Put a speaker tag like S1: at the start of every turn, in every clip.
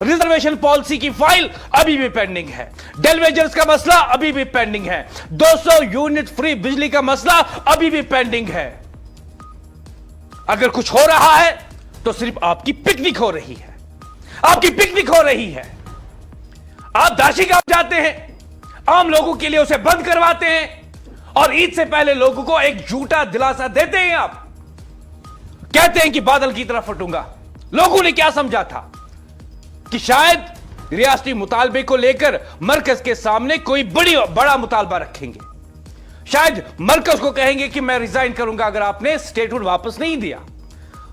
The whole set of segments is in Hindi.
S1: रिजर्वेशन पॉलिसी की फाइल अभी भी पेंडिंग है। डेलवेजर्स का मसला अभी भी पेंडिंग है। 200 यूनिट फ्री बिजली का मसला अभी भी पेंडिंग है। अगर कुछ हो रहा है तो सिर्फ आपकी पिकनिक हो रही है, आपकी पिकनिक हो रही है। आप दाशी गांव जाते हैं, आम लोगों के लिए उसे बंद करवाते हैं और ईद से पहले लोगों को एक झूठा दिलासा देते हैं। आप कहते हैं कि बादल की तरफ फटूंगा। लोगों ने क्या समझा था कि शायद रियासती मुतालबे को लेकर मरकज के सामने कोई बड़ा मुतालबा रखेंगे। शायद मरकज को कहेंगे कि मैं रिजाइन करूंगा अगर आपने स्टेटहुड वापस नहीं दिया।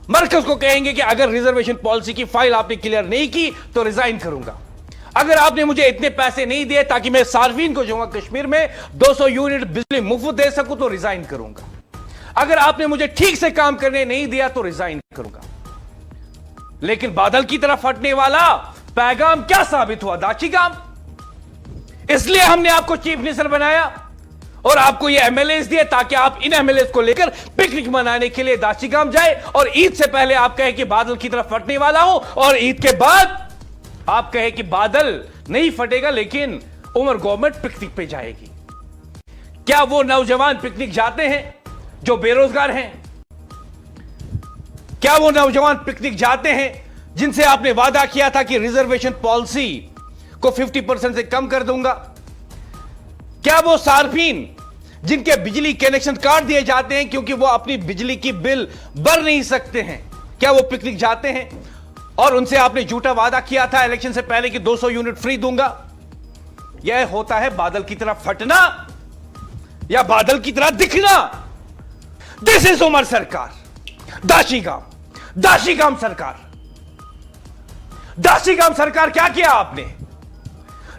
S1: मरकज को कहेंगे कि अगर रिजर्वेशन पॉलिसी की फाइल आपने क्लियर नहीं की तो रिजाइन करूंगा। अगर आपने मुझे इतने पैसे नहीं दिए ताकि मैं सार्फिन को जम्मू कश्मीर में 200 यूनिट बिजली मुफ्त दे सकूं तो रिजाइन करूंगा। अगर आपने मुझे ठीक से काम करने नहीं दिया तो रिजाइन करूंगा। लेकिन बादल की तरफ फटने वाला पैगाम क्या साबित हुआ? दाची काम। इसलिए हमने आपको चीफ मिनिस्टर बनाया और आपको ये एमएलएस दिए ताकि आप इन एमएलएस को लेकर पिकनिक मनाने के लिए दाची काम जाए और ईद से पहले आप कहे कि बादल की तरफ फटने वाला हूं और ईद के बाद आप कहे कि बादल नहीं फटेगा लेकिन उमर गवर्नमेंट पिकनिक पे जाएगी। क्या वो नौजवान पिकनिक जाते हैं जो बेरोजगार हैं? क्या वो नौजवान पिकनिक जाते हैं जिनसे आपने वादा किया था कि रिजर्वेशन पॉलिसी को 50% से कम कर दूंगा? क्या वो सार्फिन जिनके बिजली कनेक्शन काट दिए जाते हैं क्योंकि वो अपनी बिजली की बिल भर नहीं सकते हैं, क्या वो पिकनिक जाते हैं? और उनसे आपने झूठा वादा किया था इलेक्शन से पहले कि 200 यूनिट फ्री दूंगा। यह होता है बादल की तरह फटना या बादल की तरह दिखना। दिस इज उमर सरकार। दाशीगाम सरकार। दाशीगाम सरकार क्या किया आपने?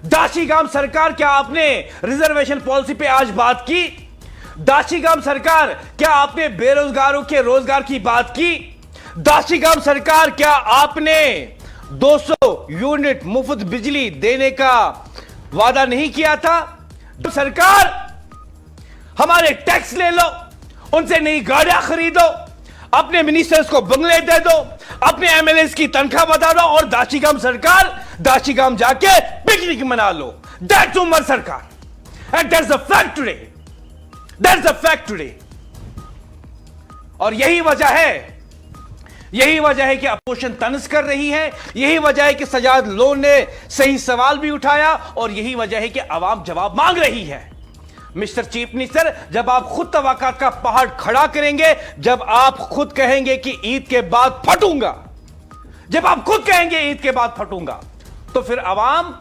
S1: दाशीगाम सरकार क्या आपने रिजर्वेशन पॉलिसी पे आज बात की? दाशीगाम सरकार क्या आपने बेरोजगारों के रोजगार की बात की? दाशीगाम सरकार क्या आपने 200 यूनिट मुफ्त बिजली देने का वादा नहीं किया था? सरकार हमारे टैक्स ले लो, उनसे नई गाड़ियां खरीदो, अपने मिनिस्टर्स को बंगले दे दो, अपने एमएलएस की तनख्वाह बता दो और दाशीगाम सरकार दाशीगाम जाके पिकनिक मना लो। दैट्स उमर सरकार and that's the fact today. That's the fact today. और यही वजह है कि अपोजिशन तंज कर रही है। यही वजह है कि सजाद लोन ने सही सवाल भी उठाया और यही वजह है कि आवाम जवाब मांग रही है। मिस्टर चीफ मिनिस्टर, जब आप खुद तवक्कात का पहाड़ खड़ा करेंगे, जब आप खुद कहेंगे कि ईद के बाद फटूंगा, जब आप खुद कहेंगे ईद के बाद फटूंगा, तो फिर आवाम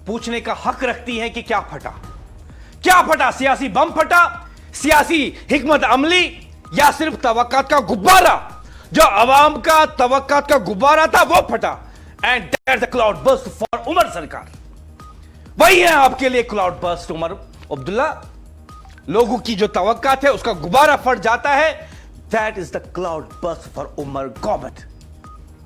S1: पूछने का हक रखती है कि क्या फटा? क्या फटा? सियासी बम फटा, सियासी हिकमत अमली, या सिर्फ तवक्कात का गुब्बारा? जो आवाम का तवक्कात का गुब्बारा था वो फटा। And that's the cloud burst for Omar सरकार। वही है आपके लिए क्लाउड बर्स्ट उमर अब्दुल्ला। लोगों की जो तवक्कात है उसका गुब्बारा फट जाता है। That is the cloud burst for Omar government.